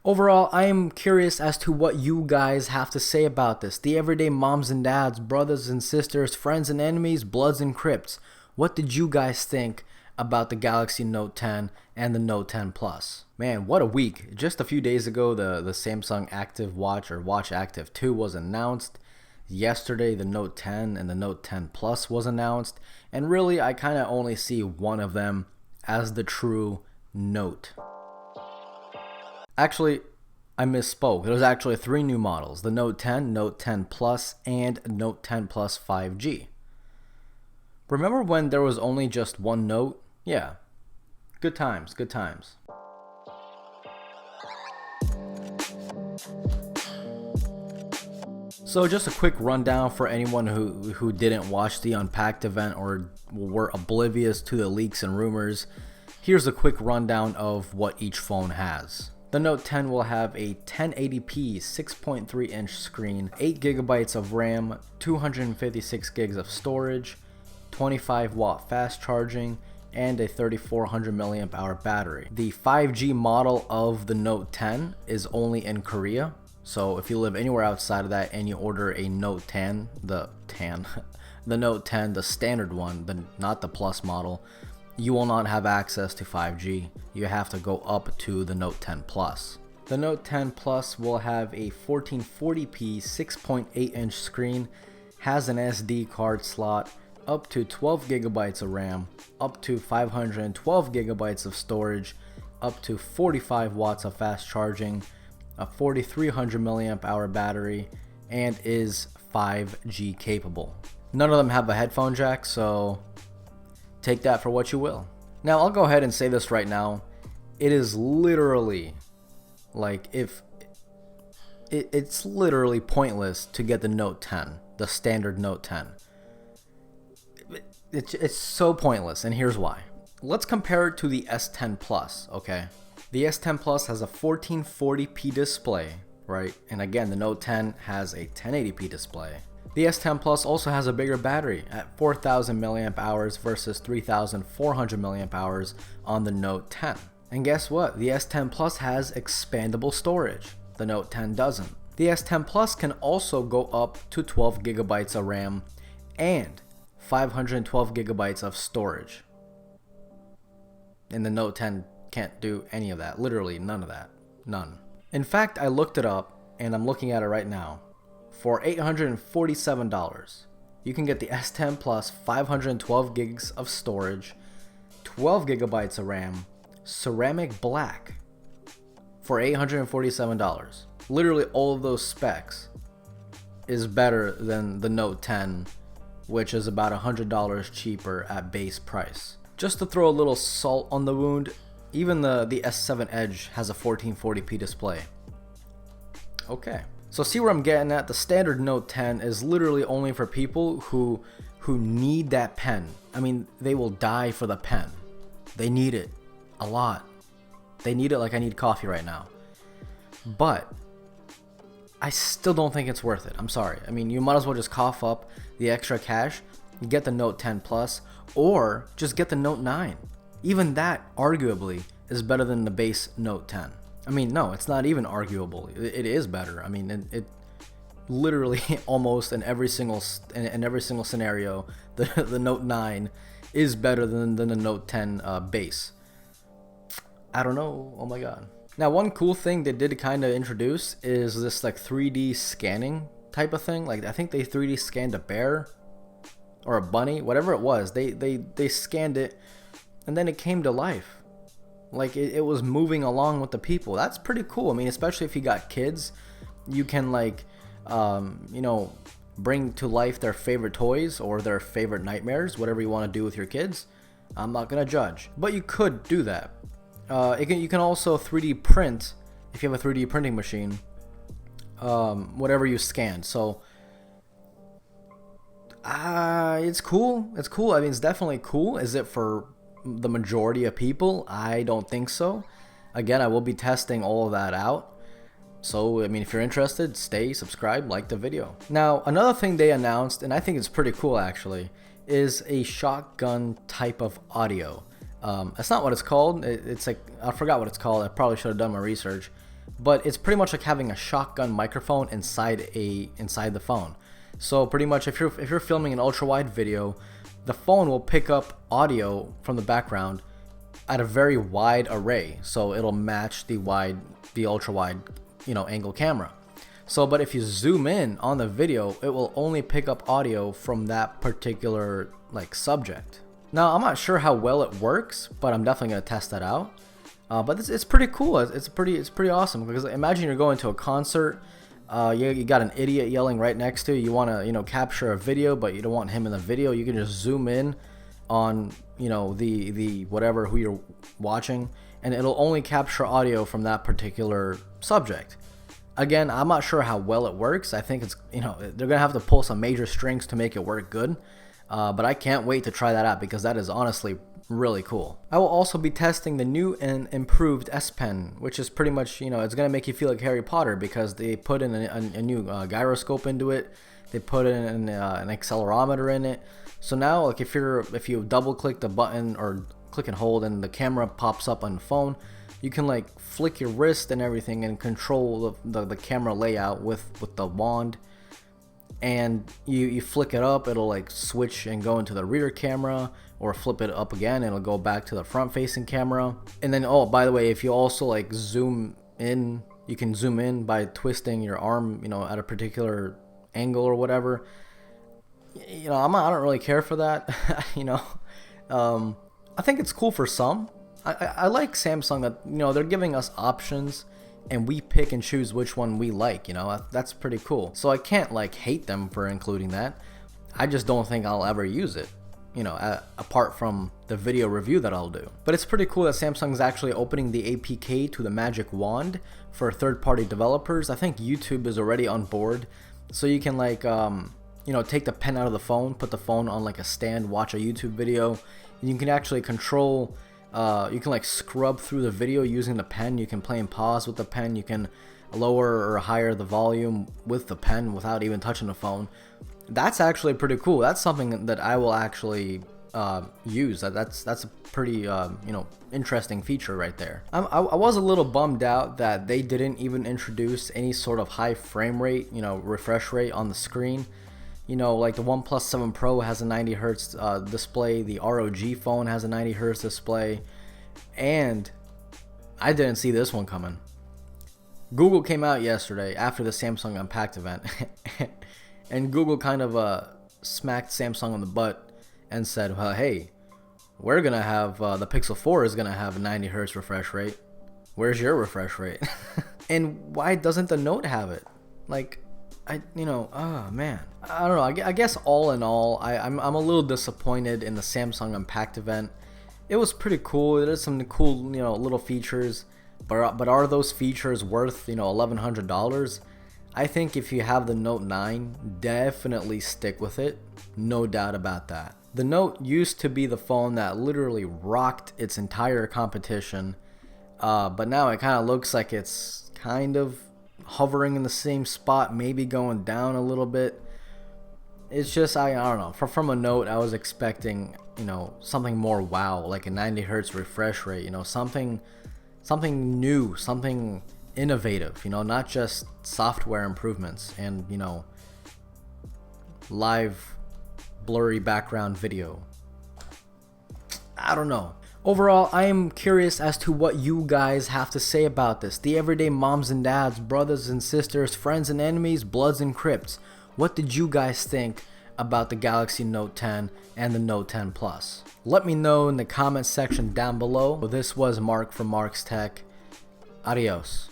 Overall, I am curious as to what you guys have to say about this. The everyday moms and dads, brothers and sisters, friends and enemies, bloods and crips. What did you guys think about the Galaxy Note 10 and the Note 10 Plus? Man, what a week. Just a few days ago, the Samsung Active Watch or Watch Active 2 was announced. Yesterday, the Note 10 and the Note 10 Plus was announced. And really, I kind of only see one of them as the true Note. Actually, I misspoke. There's actually three new models: the Note 10, Note 10 Plus, and Note 10 Plus 5G. Remember when there was only just one Note? Yeah. Good times, good times. So just a quick rundown for anyone who didn't watch the Unpacked event or were oblivious to the leaks and rumors. Here's a quick rundown of what each phone has. The Note 10 will have a 1080p 6.3-inch screen, 8GB of RAM, 256 gigs of storage, 25-watt fast charging, and a 3400 mAh battery. The 5G model of the Note 10 is only in Korea, so if you live anywhere outside of that and you order a Note 10, the Note 10, the standard one, not the Plus model, you will not have access to 5G. You have to go up to the Note 10 Plus. The Note 10 Plus will have a 1440p 6.8-inch screen, has an SD card slot, up to 12GB of RAM, up to 512GB of storage, up to 45 watts of fast charging, a 4300 mAh battery, and is 5G capable. None of them have a headphone jack, so take that for what you will. Now, I'll go ahead and say this right now. It is literally, it's literally pointless to get the Note 10, the standard Note 10. It's so pointless, and here's why. Let's compare it to the S10 Plus, okay? The S10 Plus has a 1440p display, right? And again, the Note 10 has a 1080p display. The S10 Plus also has a bigger battery at 4000 mAh versus 3400 mAh on the Note 10. And guess what? The S10 Plus has expandable storage. The Note 10 doesn't. The S10 Plus can also go up to 12GB of RAM and 512GB of storage. And the Note 10 can't do any of that. Literally none of that. None. In fact, I looked it up and I'm looking at it right now. For $847, you can get the S10 Plus 512 gigs of storage, 12GB of RAM, ceramic black for $847. Literally all of those specs is better than the Note 10, which is about $100 cheaper at base price. Just to throw a little salt on the wound, even the S7 Edge has a 1440p display. Okay. So see where I'm getting at? The standard Note 10 is literally only for people who need that pen. I mean, they will die for the pen. They need it a lot. They need it like I need coffee right now. But I still don't think it's worth it. I'm sorry. I mean, you might as well just cough up the extra cash, get the Note 10 Plus, or just get the Note 9. Even that, arguably, is better than the base Note 10. I mean, no, it's not even arguable. It is better. I mean, it literally almost in every single scenario, the Note 9 is better than the Note 10 base. I don't know. Oh my god. Now, one cool thing they did kind of introduce is this like 3D scanning type of thing. Like I think they 3D scanned a bear or a bunny, whatever it was. They scanned it, and then it came to life. Like it was moving along with the people. That's pretty cool. I mean, especially if you got kids, you can bring to life their favorite toys or their favorite nightmares, whatever you want to do with your kids. I'm not gonna judge, but you could do that. You can also 3D print if you have a 3D printing machine, whatever you scan. So it's cool. It's cool. I mean, it's definitely cool. Is it for the majority of people? I don't think so. Again, I will be testing all of that out. So, I mean, if you're interested, stay subscribed, like the video. Now, another thing they announced, and I think it's pretty cool actually, is a shotgun type of audio. That's not what it's called. It's like, I forgot what it's called. I probably should have done my research. but it's pretty much like having a shotgun microphone inside the phone. So pretty much if you're filming an ultra wide video, the phone will pick up audio from the background at a very wide array, so it'll match the ultra wide, angle camera. So, but if you zoom in on the video, it will only pick up audio from that particular subject. Now, I'm not sure how well it works, but I'm definitely gonna test that out. But it's pretty cool. It's pretty awesome, because imagine you're going to a concert. You got an idiot yelling right next to you. You want to capture a video, but you don't want him in the video. You can just zoom in on the whatever who you're watching, and it'll only capture audio from that particular subject. Again, I'm not sure how well it works. I think it's they're gonna have to pull some major strings to make it work good. But I can't wait to try that out, because that is honestly really cool. I will also be testing the new and improved S Pen, which is pretty much, it's gonna make you feel like Harry Potter, because they put in a new gyroscope into it. They put in an accelerometer in it. So now, like, if you double click the button or click and hold, and the camera pops up on the phone, you can flick your wrist and everything and control the camera layout with the wand. And you flick it up, it'll switch and go into the rear camera, or flip it up again, it'll go back to the front facing camera. And then, oh, by the way, if you also zoom in, you can zoom in by twisting your arm, at a particular angle or whatever. I don't really care for that. I think it's cool for some. I like Samsung that they're giving us options, and we pick and choose which one we like. That's pretty cool. So I can't hate them for including that. I just don't think I'll ever use it, apart from the video review that I'll do. But it's pretty cool that Samsung's actually opening the APK to the Magic Wand for third-party developers. I think YouTube is already on board, so you can take the pen out of the phone, put the phone on a stand, watch a YouTube video, and you can actually control. You can scrub through the video using the pen. You can play and pause with the pen. You can lower or higher the volume with the pen without even touching the phone. That's actually pretty cool. That's something that I will actually use. That's a pretty interesting feature right there. I was a little bummed out that they didn't even introduce any sort of high frame rate, refresh rate on the screen. The OnePlus 7 Pro has a 90 hertz display. The ROG phone has a 90 hertz display. And I didn't see this one coming. Google came out yesterday after the Samsung Unpacked event. And Google kind of smacked Samsung on the butt and said, well, hey, we're going to have, the Pixel 4 is going to have a 90 hertz refresh rate. Where's your refresh rate? And why doesn't the Note have it? Oh man, I don't know. I guess all in all, I'm a little disappointed in the Samsung Unpacked event. It was pretty cool. It has some cool, little features, but are those features worth, $1,100? I think if you have the Note 9, definitely stick with it. No doubt about that. The Note used to be the phone that literally rocked its entire competition, but now it kind of looks like it's kind of hovering in the same spot, maybe going down a little bit. It's just, I don't know. From a Note, I was expecting, something more wow, like a 90 hertz refresh rate, something new, something innovative, not just software improvements and, live blurry background video. I don't know. Overall, I am curious as to what you guys have to say about this. The everyday moms and dads, brothers and sisters, friends and enemies, bloods and crips. What did you guys think about the Galaxy Note 10 and the Note 10 Plus? Let me know in the comments section down below. This was Mark from Mark's Tech. Adios.